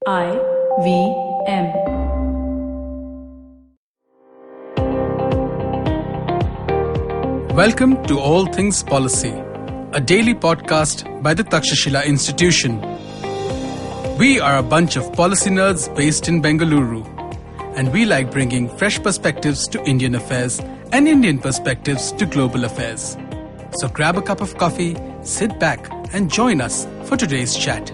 IVM. Welcome to All Things Policy, a daily podcast by the Takshashila Institution. We are a bunch of policy nerds based in Bengaluru, and we like bringing fresh perspectives to Indian affairs and Indian perspectives to global affairs. So grab a cup of coffee, sit back, and join us for today's chat.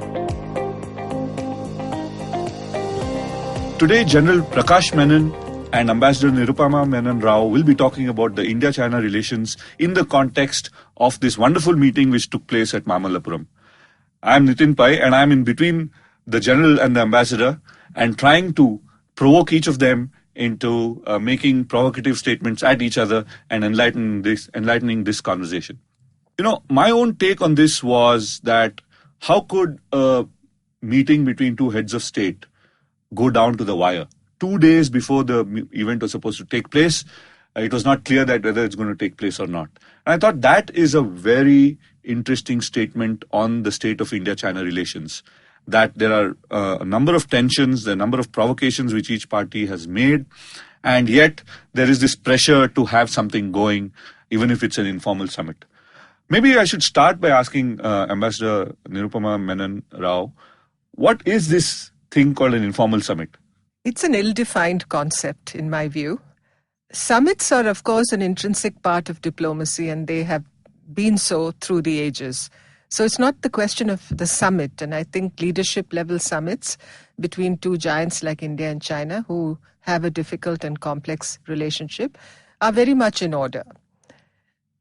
Today, General Prakash Menon and Ambassador Nirupama Menon Rao will be talking about the India-China relations in the context of this wonderful meeting which took place at Mamallapuram. I am Nitin Pai, and I am in between the General and the Ambassador and trying to provoke each of them into making provocative statements at each other and enlightening this conversation. My own take on this was that how could a meeting between two heads of state go down to the wire? 2 days before the event was supposed to take place, it was not clear that whether it's going to take place or not. And I thought that is a very interesting statement on the state of India-China relations, that there are a number of tensions, a number of provocations which each party has made, and yet there is this pressure to have something going, even if it's an informal summit. Maybe I should start by asking Ambassador Nirupama Menon Rao, what is this thing called an informal summit? It's an ill-defined concept, in my view. Summits are, of course, an intrinsic part of diplomacy, and they have been so through the ages. So it's not the question of the summit, and I think leadership-level summits between two giants like India and China, who have a difficult and complex relationship, are very much in order.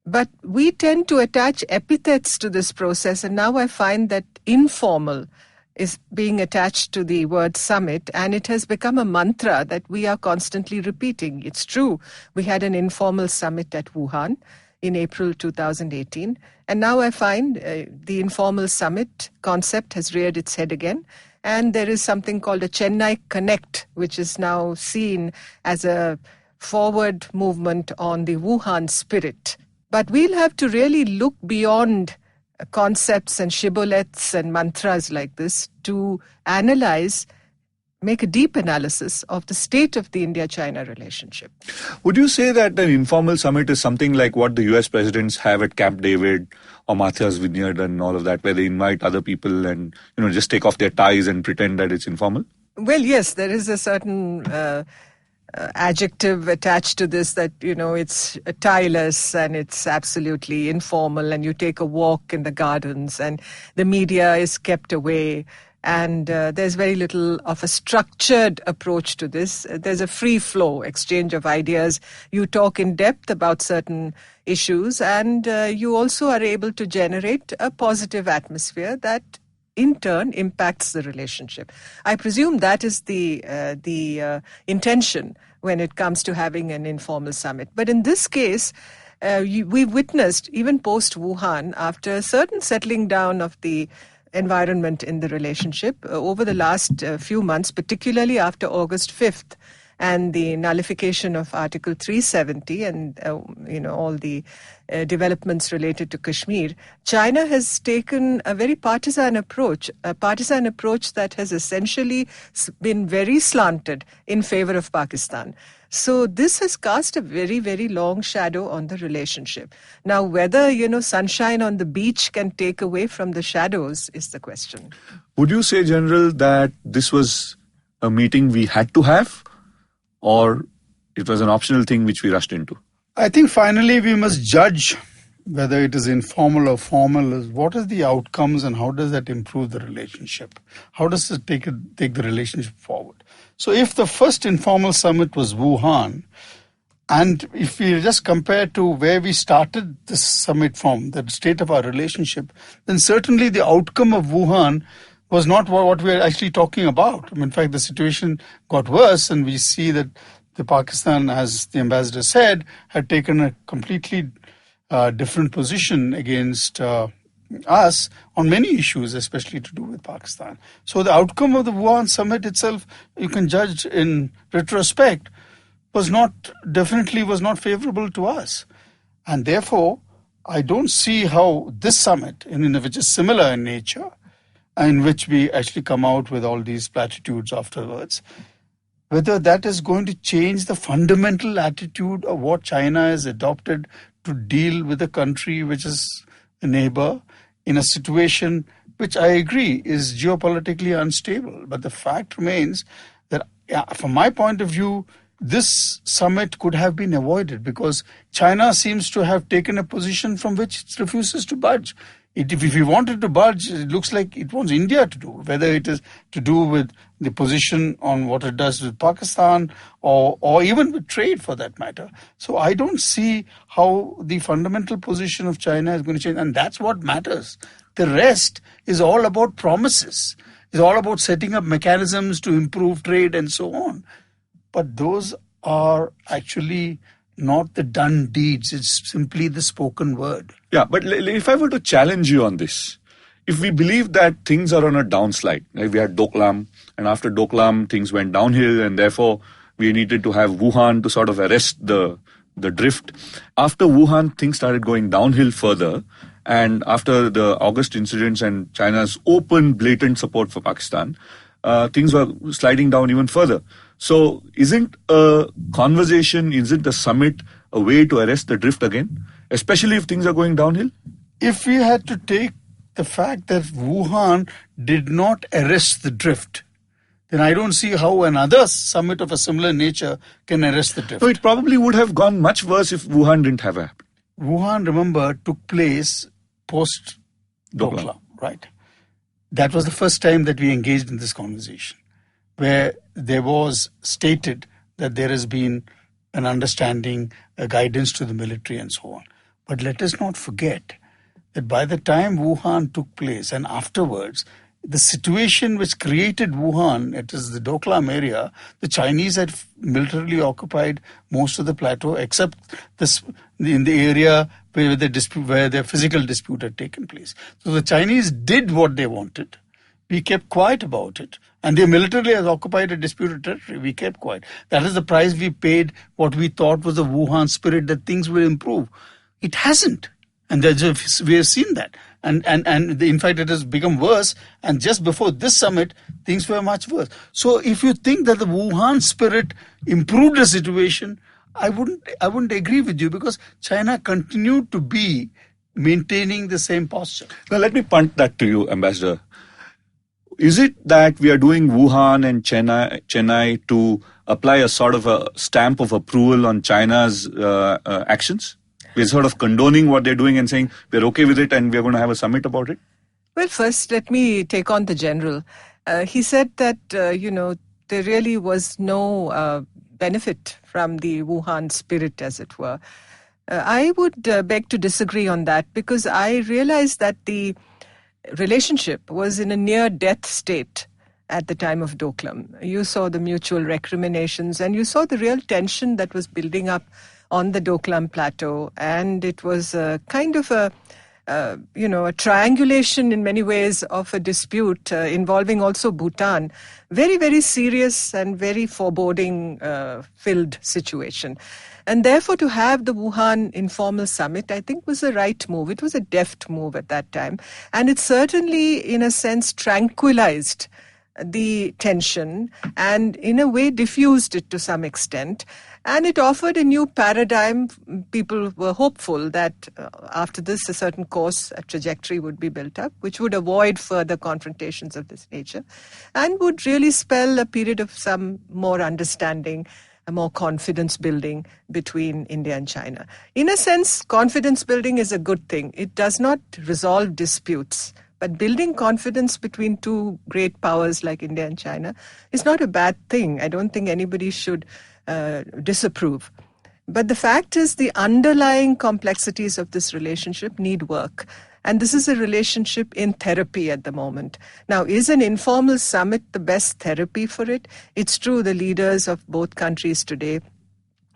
But we tend to attach epithets to this process, and now I find that informal is being attached to the word summit, and it has become a mantra that we are constantly repeating. It's true, we had an informal summit at Wuhan in April 2018, and now I find the informal summit concept has reared its head again, and there is something called a Chennai Connect, which is now seen as a forward movement on the Wuhan spirit. But we'll have to really look beyond concepts and shibboleths and mantras like this to analyze, make a deep analysis of the state of the India-China relationship. Would you say that an informal summit is something like what the US presidents have at Camp David or Martha's Vineyard and all of that, where they invite other people and just take off their ties and pretend that it's informal? Well, yes, there is a certain adjective attached to this that, it's tireless and it's absolutely informal, and you take a walk in the gardens and the media is kept away, and there's very little of a structured approach to this. There's a free flow exchange of ideas. You talk in depth about certain issues, and you also are able to generate a positive atmosphere that in turn impacts the relationship. I presume that is the intention when it comes to having an informal summit. But in this case, we've witnessed, even post-Wuhan, after a certain settling down of the environment in the relationship over the last few months, particularly after August 5th, and the nullification of Article 370 and all the developments related to Kashmir, China has taken a very partisan approach that has essentially been very slanted in favor of Pakistan. So this has cast a very, very long shadow on the relationship. Now, whether, sunshine on the beach can take away from the shadows is the question. Would you say, General, that this was a meeting we had to have, or it was an optional thing which we rushed into? I think finally we must judge whether it is informal or formal. What are the outcomes and how does that improve the relationship? How does it take the relationship forward? So if the first informal summit was Wuhan, and if we just compare to where we started this summit from, the state of our relationship, then certainly the outcome of Wuhan was not what we're actually talking about. In fact, the situation got worse, and we see that the Pakistan, as the ambassador said, had taken a completely different position against us on many issues, especially to do with Pakistan. So the outcome of the Wuhan summit itself, you can judge in retrospect, was not favorable to us. And therefore, I don't see how this summit, which is similar in nature, in which we actually come out with all these platitudes afterwards, whether that is going to change the fundamental attitude of what China has adopted to deal with a country which is a neighbor in a situation which I agree is geopolitically unstable. But the fact remains that, from my point of view, this summit could have been avoided because China seems to have taken a position from which it refuses to budge. If we wanted to budge, it looks like it wants India to do, whether it is to do with the position on what it does with Pakistan or even with trade for that matter. So I don't see how the fundamental position of China is going to change. And that's what matters. The rest is all about promises. It's all about setting up mechanisms to improve trade and so on. But those are actually not the done deeds. It's simply the spoken word. Yeah, but if I were to challenge you on this, if we believe that things are on a downslide, like we had Doklam, and after Doklam things went downhill, and therefore we needed to have Wuhan to sort of arrest the drift. After Wuhan, things started going downhill further, and after the August incidents and China's open, blatant support for Pakistan, things were sliding down even further. So isn't a conversation, isn't a summit a way to arrest the drift again, especially if things are going downhill? If we had to take the fact that Wuhan did not arrest the drift, then I don't see how another summit of a similar nature can arrest the drift. So it probably would have gone much worse if Wuhan didn't have happened. Wuhan, remember, took place post-Doklam, right? That was the first time that we engaged in this conversation, where there was stated that there has been an understanding, a guidance to the military and so on. But let us not forget that by the time Wuhan took place and afterwards, the situation which created Wuhan, it is the Doklam area, the Chinese had militarily occupied most of the plateau except in the area where the physical dispute had taken place. So the Chinese did what they wanted. We kept quiet about it. And they militarily has occupied a disputed territory. We kept quiet. That is the price we paid, what we thought was the Wuhan spirit that things will improve. It hasn't. And we have seen that. And in fact, it has become worse. And just before this summit, things were much worse. So if you think that the Wuhan spirit improved the situation, I wouldn't agree with you, because China continued to be maintaining the same posture. Now, let me punt that to you, Ambassador. Is it that we are doing Wuhan and Chennai to apply a sort of a stamp of approval on China's actions? We're sort of condoning what they're doing and saying we're okay with it and we're going to have a summit about it? Well, first, let me take on the general. He said that, there really was no benefit from the Wuhan spirit, as it were. I would beg to disagree on that, because I realized that the relationship was in a near-death state at the time of Doklam. You saw the mutual recriminations and you saw the real tension that was building up on the Doklam plateau, and it was a kind of a triangulation in many ways of a dispute involving also Bhutan. Very, very serious and very foreboding filled situation. And therefore, to have the Wuhan informal summit, I think, was the right move. It was a deft move at that time. And it certainly, in a sense, tranquilized the tension and, in a way, diffused it to some extent. And it offered a new paradigm. People were hopeful that after this, a certain course, a trajectory would be built up, which would avoid further confrontations of this nature and would really spell a period of some more understanding, a more confidence building between India and China. In a sense, confidence building is a good thing. It does not resolve disputes. But building confidence between two great powers like India and China is not a bad thing. I don't think anybody should disapprove. But the fact is, the underlying complexities of this relationship need work. And this is a relationship in therapy at the moment. Now, is an informal summit the best therapy for it? It's true, the leaders of both countries today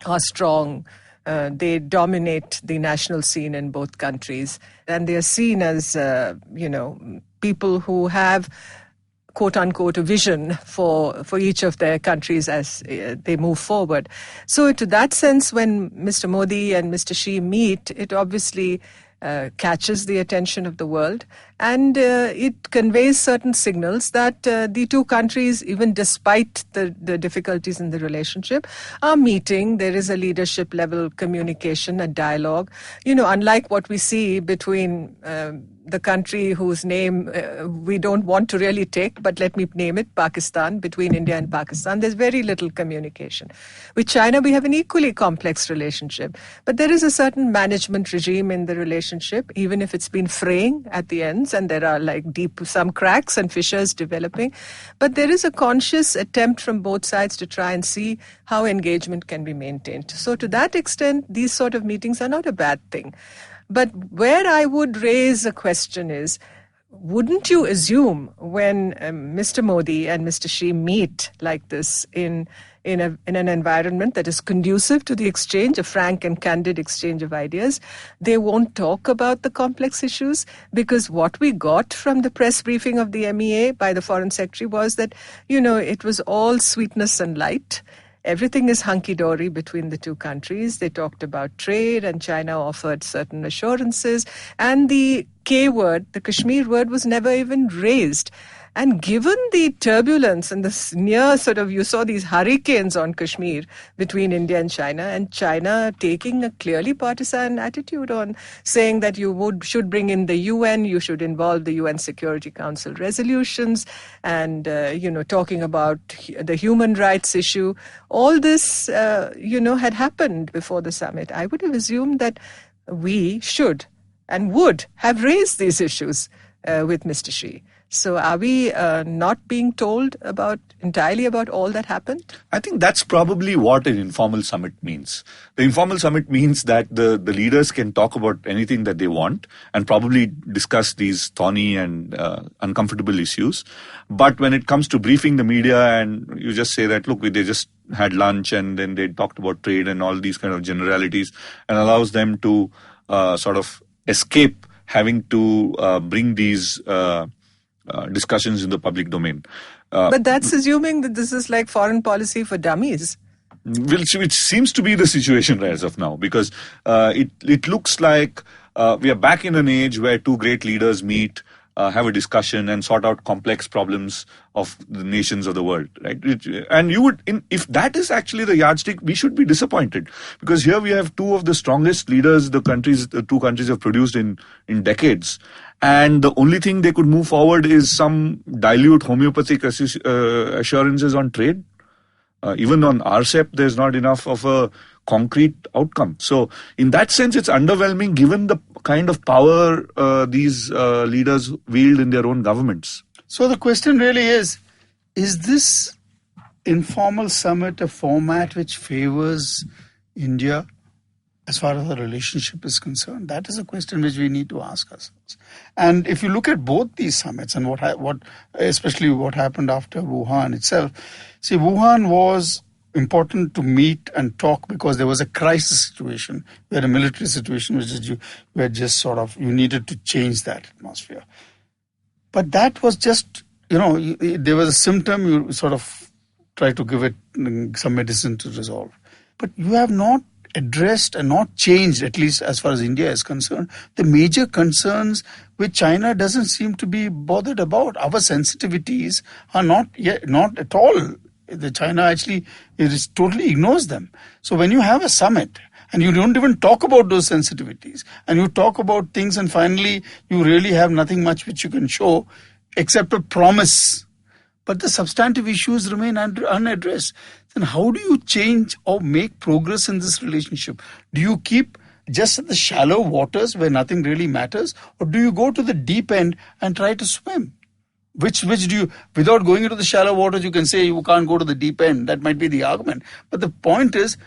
are strong. They dominate the national scene in both countries. And they are seen as, people who have, quote unquote, a vision for each of their countries as they move forward. So to that sense, when Mr. Modi and Mr. Xi meet, it obviously catches the attention of the world, and it conveys certain signals that the two countries, even despite the difficulties in the relationship, are meeting. There is a leadership level communication, a dialogue. Unlike what we see between the country whose name we don't want to really take, but let me name it, Pakistan, between India and Pakistan, there's very little communication. With China, we have an equally complex relationship, but there is a certain management regime in the relationship, even if it's been fraying at the ends, and there are some cracks and fissures developing, but there is a conscious attempt from both sides to try and see how engagement can be maintained. So to that extent, these sort of meetings are not a bad thing. But where I would raise a question is, wouldn't you assume when Mr. Modi and Mr. Xi meet like this in an environment that is conducive to the exchange, a frank and candid exchange of ideas, they won't talk about the complex issues? Because what we got from the press briefing of the MEA by the Foreign Secretary was that, it was all sweetness and light. Everything is hunky-dory between the two countries. They talked about trade, and China offered certain assurances. And the K word, the Kashmir word, was never even raised. And given the turbulence and the near you saw these hurricanes on Kashmir between India and China taking a clearly partisan attitude on saying that you should bring in the UN, you should involve the UN Security Council resolutions, and, talking about the human rights issue. All this, had happened before the summit. I would have assumed that we should and would have raised these issues with Mr. Xi. So are we not being told entirely about all that happened? I think that's probably what an informal summit means. The informal summit means that the leaders can talk about anything that they want and probably discuss these thorny and uncomfortable issues. But when it comes to briefing the media, and you just say that, look, they just had lunch and then they talked about trade and all these kind of generalities, and allows them to sort of escape having to bring these discussions in the public domain. But that's assuming that this is like foreign policy for dummies. Which seems to be the situation as of now, because it looks like we are back in an age where two great leaders meet, have a discussion and sort out complex problems of the nations of the world, right? And if that is actually the yardstick, we should be disappointed, because here we have two of the strongest leaders the two countries have produced in decades. And the only thing they could move forward is some dilute homeopathic assurances on trade. Even on RCEP, there's not enough of a concrete outcome. So in that sense, it's underwhelming given the kind of power these leaders wield in their own governments. So the question really is this informal summit a format which favors India as far as the relationship is concerned? That is a question which we need to ask ourselves. And if you look at both these summits and especially what happened after Wuhan itself, see, Wuhan was important to meet and talk because there was a crisis situation. We had a military situation which is you needed to change that atmosphere. But that was just, there was a symptom, you sort of try to give it some medicine to resolve. But you have not addressed and not changed, at least as far as India is concerned, the major concerns which China doesn't seem to be bothered about. Our sensitivities are not at all. The China actually totally ignores them. So when you have a summit and you don't even talk about those sensitivities, and you talk about things, and finally you really have nothing much which you can show except a promise, but the substantive issues remain unaddressed, then how do you change or make progress in this relationship? Do you keep just at the shallow waters where nothing really matters, or do you go to the deep end and try to swim? Which do you, without going into the shallow waters, you can say you can't go to the deep end. That might be the argument. But the point is,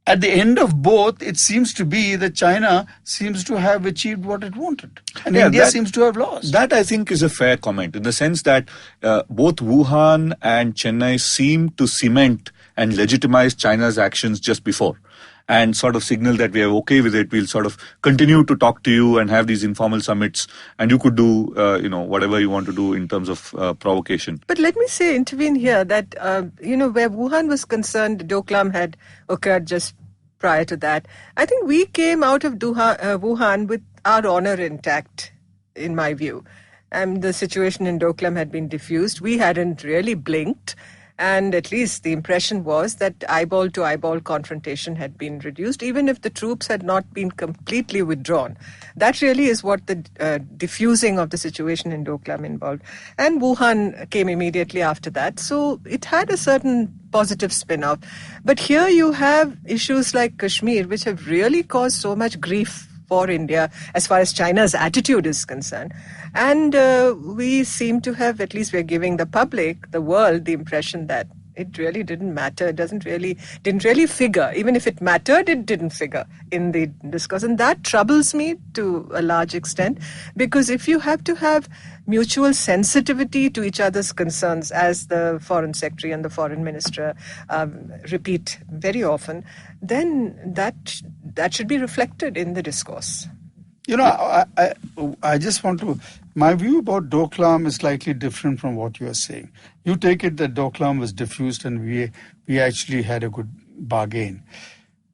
at the end of both, it seems to be that China seems to have achieved what it wanted. And India seems to have lost. That, I think, is a fair comment, in the sense that both Wuhan and Chennai seem to cement and legitimize China's actions just before, and sort of signal that we are okay with it. We'll sort of continue to talk to you and have these informal summits, and you could do, whatever you want to do in terms of provocation. But let me intervene here that, where Wuhan was concerned, Doklam had occurred just prior to that. I think we came out of Wuhan with our honor intact, in my view. The situation in Doklam had been diffused. We hadn't really blinked. And at least the impression was that eyeball-to-eyeball confrontation had been reduced, even if the troops had not been completely withdrawn. That really is what the diffusing of the situation in Doklam involved. And Wuhan came immediately after that. So it had a certain positive spin-off. But here you have issues like Kashmir, which have really caused so much grief for India as far as China's attitude is concerned. And we seem to have, at least we're giving the public, the world, the impression that it really didn't matter. It didn't really figure. Even if it mattered, it didn't figure in the discourse. And that troubles me to a large extent, because if you have to have mutual sensitivity to each other's concerns, as the Foreign Secretary and the Foreign Minister repeat very often, then that should be reflected in the discourse. I just want to... My view about Doklam is slightly different from what you are saying. You take it that Doklam was diffused and we actually had a good bargain.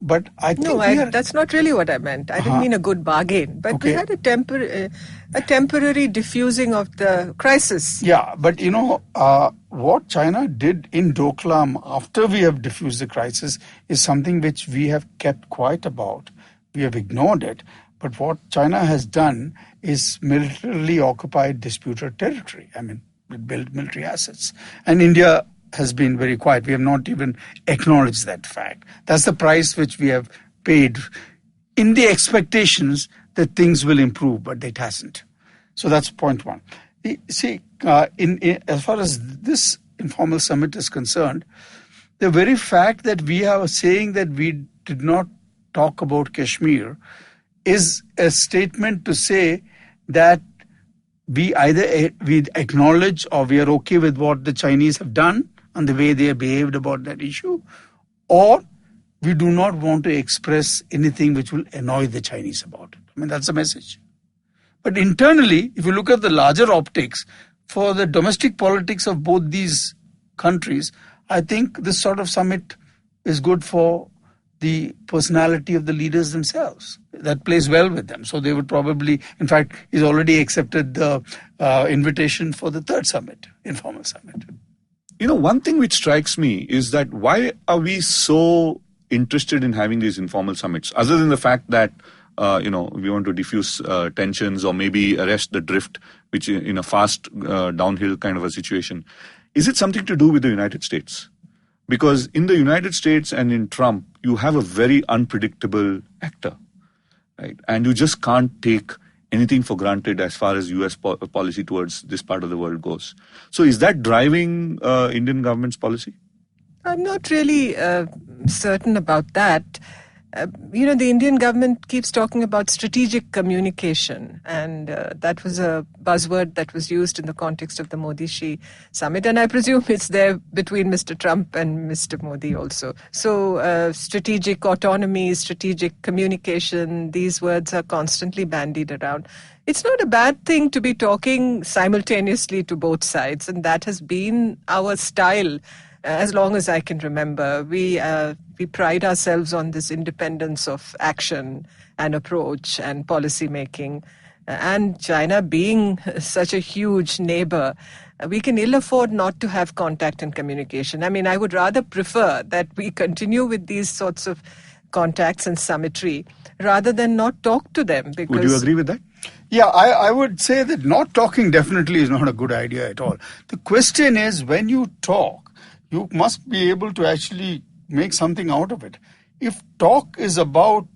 But I think that's not really what I meant. I didn't mean a good bargain. But we had a temporary diffusing of the crisis. Yeah, but what China did in Doklam after we have diffused the crisis is something which we have kept quiet about. We have ignored it. But what China has done is militarily occupied disputed territory. I mean, it built military assets. And India has been very quiet. We have not even acknowledged that fact. That's the price which we have paid in the expectations that things will improve, but it hasn't. So that's point one. See, as far as this informal summit is concerned, the very fact that we are saying that we did not talk about Kashmir is a statement to say that we acknowledge or we are okay with what the Chinese have done and the way they have behaved about that issue, or we do not want to express anything which will annoy the Chinese about it. I mean, that's the message. But internally, if you look at the larger optics for the domestic politics of both these countries, I think this sort of summit is good for the personality of the leaders themselves. That plays well with them. So they would probably, in fact, he's already accepted the invitation for the third summit, informal summit. One thing which strikes me is that why are we so interested in having these informal summits, other than the fact that, we want to diffuse tensions or maybe arrest the drift, which in a fast downhill kind of a situation. Is it something to do with the United States? Because in the United States and in Trump, you have a very unpredictable actor, right? And you just can't take anything for granted as far as US policy towards this part of the world goes. So is that driving Indian government's policy? I'm not really certain about that. The Indian government keeps talking about strategic communication, and that was a buzzword that was used in the context of the Modi-Xi summit, and I presume it's there between Mr. Trump and Mr. Modi also. So strategic autonomy, strategic communication, these words are constantly bandied around. It's not a bad thing to be talking simultaneously to both sides, and that has been our style as long as I can remember. We pride ourselves on this independence of action and approach and policy making. And China being such a huge neighbor, we can ill afford not to have contact and communication. I mean, I would rather prefer that we continue with these sorts of contacts and summitry rather than not talk to them. Because would you agree with that? Yeah, I would say that not talking definitely is not a good idea at all. The question is, when you talk, you must be able to actually make something out of it. If talk is about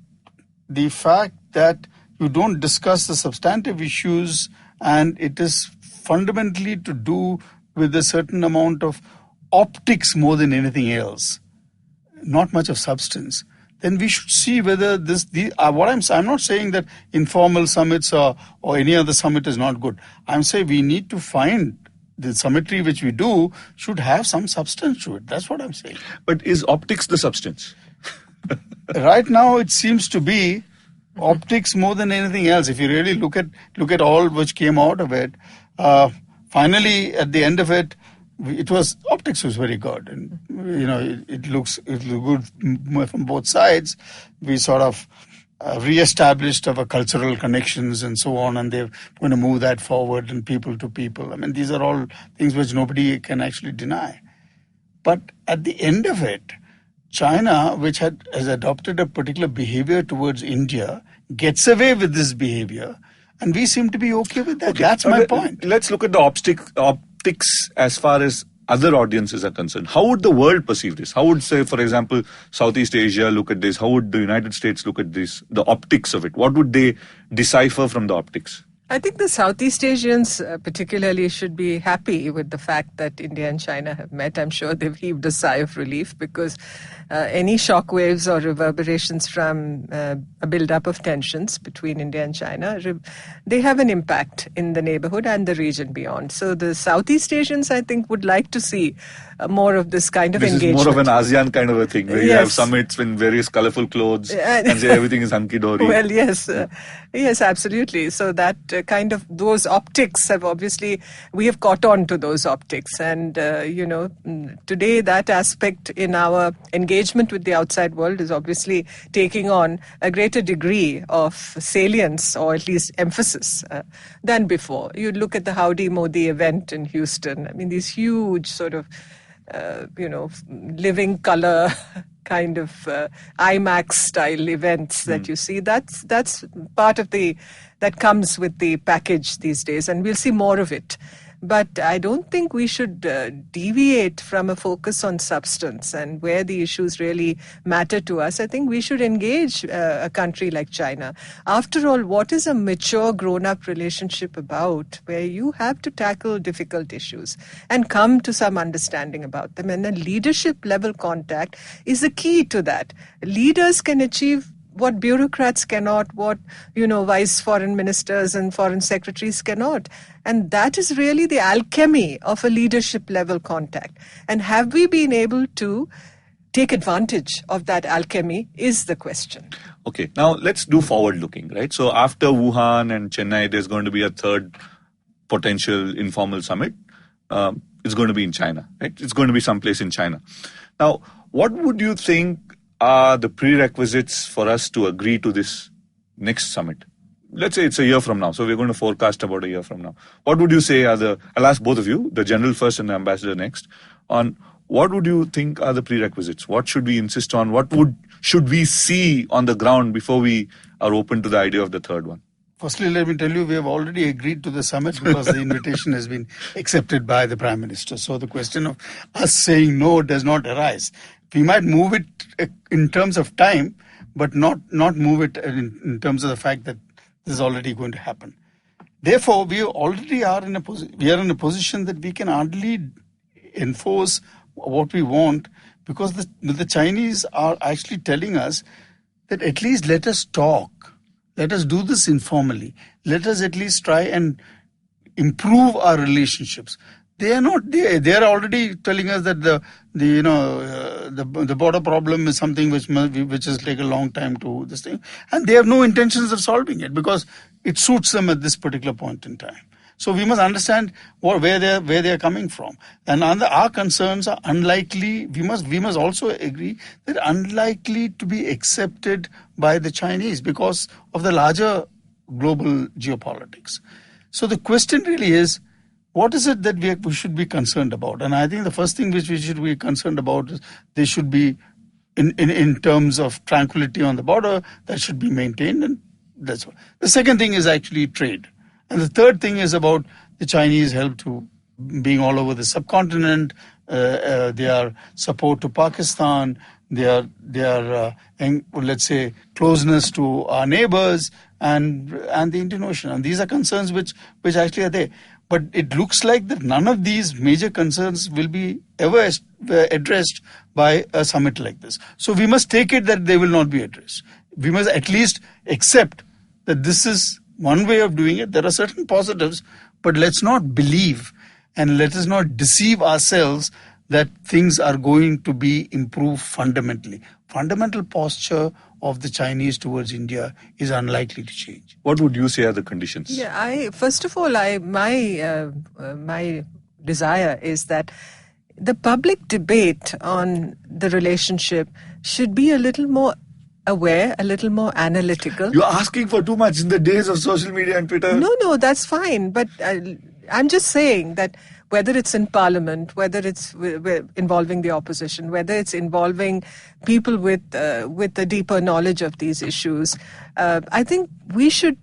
the fact that you don't discuss the substantive issues and it is fundamentally to do with a certain amount of optics more than anything else, not much of substance, then we should see whether I'm not saying that informal summits or any other summit is not good. I'm saying we need to find the summitry which we do should have some substance to it. That's what I'm saying. But is optics the substance? Right now, it seems to be optics more than anything else. If you really look at all which came out of it, finally at the end of it, optics was very good, and it looks good from both sides. We sort of re-established our cultural connections and so on, and they're going to move that forward and people to people. I mean, these are all things which nobody can actually deny. But at the end of it, China, which has adopted a particular behavior towards India, gets away with this behavior, and we seem to be okay with that. Okay. That's my point. Let's look at the optics as far as other audiences are concerned. How would the world perceive this? How would, say, for example, Southeast Asia look at this? How would the United States look at this? The optics of it. What would they decipher from the optics? I think the Southeast Asians particularly should be happy with the fact that India and China have met. I'm sure they've heaved a sigh of relief, because any shockwaves or reverberations from a build-up of tensions between India and China, they have an impact in the neighborhood and the region beyond. So the Southeast Asians, I think, would like to see more of this kind of engagement. This is more of an ASEAN kind of a thing, where you have summits in various colorful clothes and say everything is hunky-dory. Well, yes. Yes, absolutely. So that kind of, those optics have obviously, we have caught on to those optics. And, today that aspect in our engagement with the outside world is obviously taking on a greater degree of salience, or at least emphasis, than before. You look at the Howdy Modi event in Houston. I mean, these huge sort of, living color kind of IMAX style events that you see. That's part of that comes with the package these days, and we'll see more of it. But I don't think we should deviate from a focus on substance and where the issues really matter to us. I think we should engage a country like China. After all, what is a mature, grown-up relationship about, where you have to tackle difficult issues and come to some understanding about them? And a leadership-level contact is the key to that. Leaders can achieve what bureaucrats cannot, what, vice foreign ministers and foreign secretaries cannot. And that is really the alchemy of a leadership level contact. And have we been able to take advantage of that alchemy is the question. Okay, now let's do forward looking, right? So after Wuhan and Chennai, there's going to be a third potential informal summit. It's going to be in China, right? It's going to be someplace in China. Now, what would you think are the prerequisites for us to agree to this next summit? Let's say it's a year from now. So we're going to forecast about a year from now. What would you say I'll ask both of you, the general first and the ambassador next, on what would you think are the prerequisites? What should we insist on? Should we see on the ground before we are open to the idea of the third one? Firstly, let me tell you, we have already agreed to the summit because the invitation has been accepted by the Prime Minister. So the question of us saying no does not arise. We might move it in terms of time, but not move it in terms of the fact that this is already going to happen. Therefore, we already are in a position that we can hardly enforce what we want, because the Chinese are actually telling us that at least let us talk. Let us do this informally. Let us at least try and improve our relationships. They are not there. They are already telling us that the border problem is something which has taken a long time to this thing, and they have no intentions of solving it because it suits them at this particular point in time. So we must understand where they are coming from, and our concerns are unlikely. We must also agree that unlikely to be accepted by the Chinese because of the larger global geopolitics. So the question really is, what is it that we should be concerned about? And I think the first thing which we should be concerned about is they should be in terms of tranquility on the border, that should be maintained, and that's what. The second thing is actually trade. And the third thing is about the Chinese help to being all over the subcontinent, their support to Pakistan, their let's say closeness to our neighbors and the Indian Ocean. And these are concerns which actually are there. But it looks like that none of these major concerns will be ever addressed by a summit like this. So we must take it that they will not be addressed. We must at least accept that this is one way of doing it. There are certain positives, but let's not believe and let us not deceive ourselves that things are going to be improved fundamentally. Fundamental posture of the Chinese towards India is unlikely to change. What would you say are the conditions? Yeah, first of all, my desire is that the public debate on the relationship should be a little more aware, a little more analytical. You're asking for too much in the days of social media and Twitter. No, that's fine. But I'm just saying that whether it's in Parliament, whether it's involving the opposition, whether it's involving people with a deeper knowledge of these issues, I think we should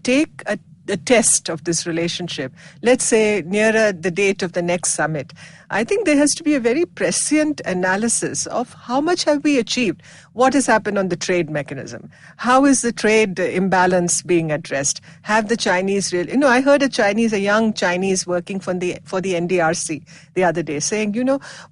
take a test of this relationship. Let's say nearer the date of the next summit. I think there has to be a very prescient analysis of how much have we achieved, what has happened on the trade mechanism, how is the trade imbalance being addressed, have the Chinese I heard a young Chinese working for the NDRC the other day saying,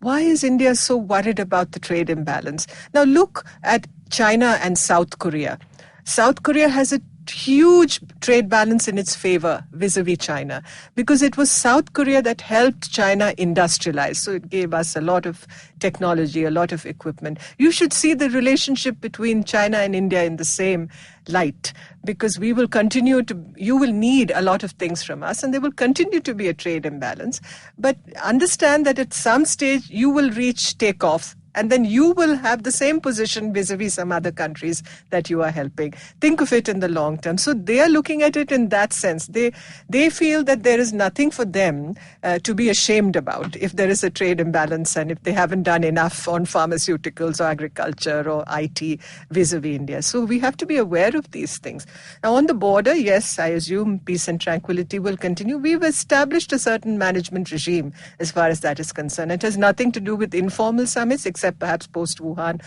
why is India so worried about the trade imbalance? Now look at China and South Korea. South Korea has a huge trade balance in its favor vis-a-vis China, because it was South Korea that helped China industrialize. So it gave us a lot of technology, a lot of equipment. You should see the relationship between China and India in the same light, because you will need a lot of things from us, and there will continue to be a trade imbalance. But understand that at some stage you will reach takeoff, and then you will have the same position vis-a-vis some other countries that you are helping. Think of it in the long term. So they are looking at it in that sense. They feel that there is nothing for them to be ashamed about if there is a trade imbalance and if they haven't done enough on pharmaceuticals or agriculture or IT vis-a-vis India. So we have to be aware of these things. Now on the border, yes, I assume peace and tranquility will continue. We've established a certain management regime as far as that is concerned. It has nothing to do with informal summits, except perhaps post-Wuhan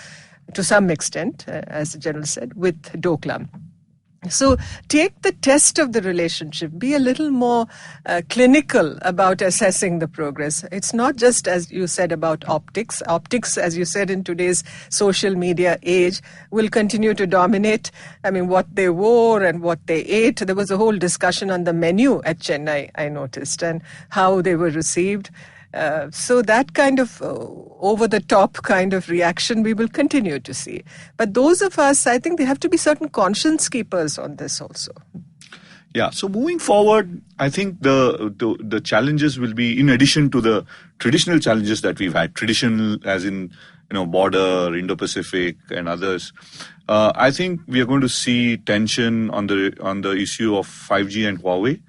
to some extent, as the General said, with Doklam. So take the test of the relationship. Be a little more clinical about assessing the progress. It's not just, as you said, about optics. Optics, as you said, in today's social media age, will continue to dominate. I mean, what they wore and what they ate. There was a whole discussion on the menu at Chennai, I noticed, and how they were received. So that kind of over-the-top kind of reaction we will continue to see. But those of us, I think there have to be certain conscience keepers on this also. Yeah, so moving forward, I think the challenges will be, in addition to the traditional challenges that we've had, traditional as in border, Indo-Pacific and others. I think we are going to see tension on the issue of 5G and Huawei,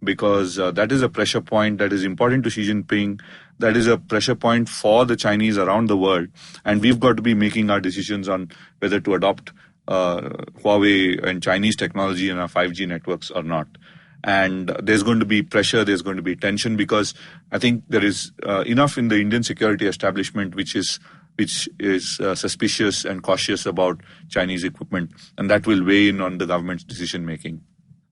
because that is a pressure point that is important to Xi Jinping. That is a pressure point for the Chinese around the world. And we've got to be making our decisions on whether to adopt Huawei and Chinese technology in our 5G networks or not. And there's going to be pressure, there's going to be tension, because I think there is enough in the Indian security establishment which is suspicious and cautious about Chinese equipment. And that will weigh in on the government's decision making.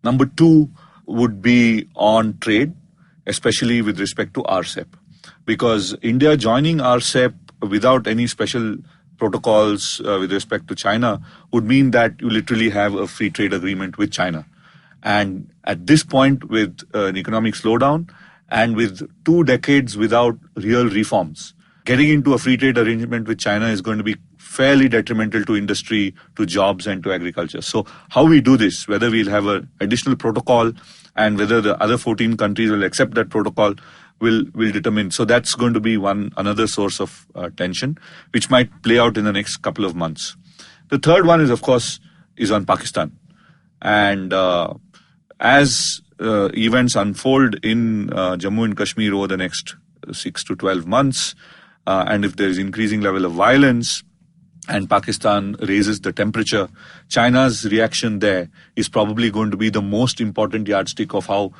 Number two would be on trade, especially with respect to RCEP. Because India joining RCEP without any special protocols with respect to China would mean that you literally have a free trade agreement with China. And at this point, with an economic slowdown and with 2 decades without real reforms, getting into a free trade arrangement with China is going to be fairly detrimental to industry, to jobs and to agriculture. So how we do this, whether we'll have an additional protocol and whether the other 14 countries will accept that protocol will determine. So that's going to be another source of tension, which might play out in the next couple of months. The third one is, of course, on Pakistan. And as events unfold in Jammu and Kashmir over the next 6 to 12 months, and if there is increasing level of violence, and Pakistan raises the temperature, China's reaction there is probably going to be the most important yardstick of how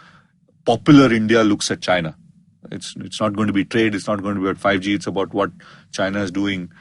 popular India looks at China. It's not going to be trade, it's not going to be about 5G, it's about what China is doing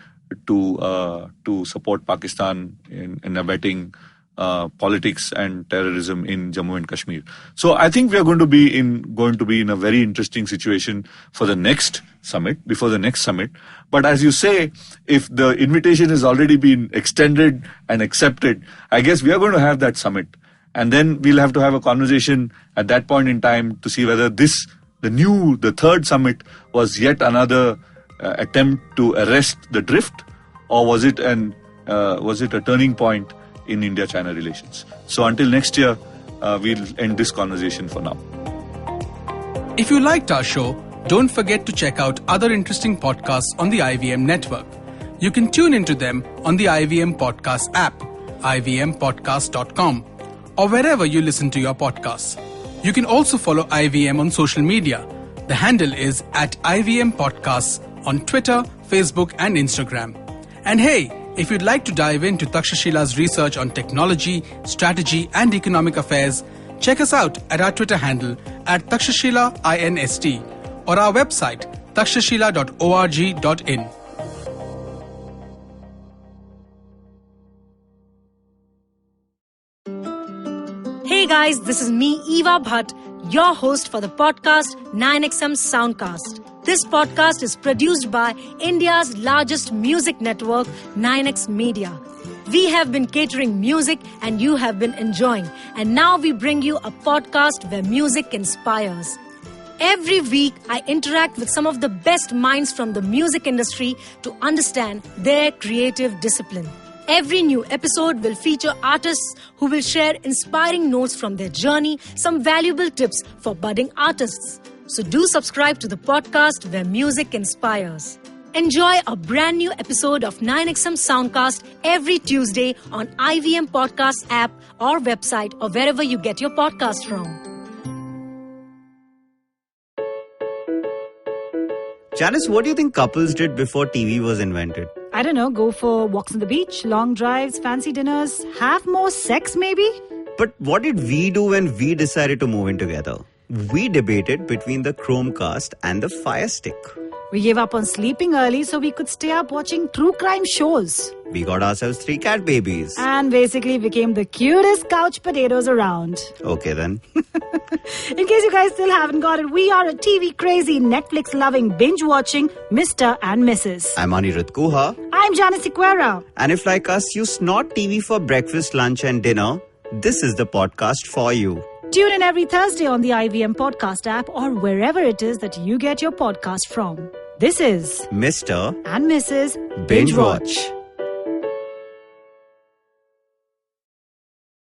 to support Pakistan in abetting politics and terrorism in Jammu and Kashmir. So I think we are going to be in a very interesting situation for the next summit, before the next summit. But as you say, if the invitation has already been extended and accepted, I guess we are going to have that summit. And then we'll have to have a conversation at that point in time to see whether the third summit was yet another attempt to arrest the drift, or was it a turning point in India-China relations. So until next year, we'll end this conversation for now. If you liked our show, don't forget to check out other interesting podcasts on the IVM network. You can tune into them on the IVM Podcast app, ivmpodcast.com, or wherever you listen to your podcasts. You can also follow IVM on social media. The handle is @IVM Podcasts on Twitter, Facebook, and Instagram. And hey, if you'd like to dive into Takshashila's research on technology, strategy, and economic affairs, check us out at our Twitter handle @TakshashilaINST or our website takshashila.org.in. Hey guys, this is me, Eva Bhatt, your host for the podcast 9XM Soundcast. This podcast is produced by India's largest music network, 9X Media. We have been catering music and you have been enjoying. And now we bring you a podcast where music inspires. Every week, I interact with some of the best minds from the music industry to understand their creative discipline. Every new episode will feature artists who will share inspiring notes from their journey, some valuable tips for budding artists. So do subscribe to the podcast where music inspires. Enjoy a brand new episode of 9XM Soundcast every Tuesday on IVM Podcast app or website or wherever you get your podcast from. Janice, what do you think couples did before TV was invented? I don't know, go for walks on the beach, long drives, fancy dinners, have more sex maybe? But what did we do when we decided to move in together? We debated between the Chromecast and the Fire Stick. We gave up on sleeping early so we could stay up watching true crime shows. We got ourselves 3 cat babies. And basically became the cutest couch potatoes around. Okay then. In case you guys still haven't got it, we are a TV crazy, Netflix loving, binge watching Mr. and Mrs. I'm Anirudh Kuha. I'm Janice Sequeira. And if like us you snort TV for breakfast, lunch and dinner, this is the podcast for you. Tune in every Thursday on the IVM Podcast app or wherever it is that you get your podcast from. This is Mr. and Mrs. Binge Watch.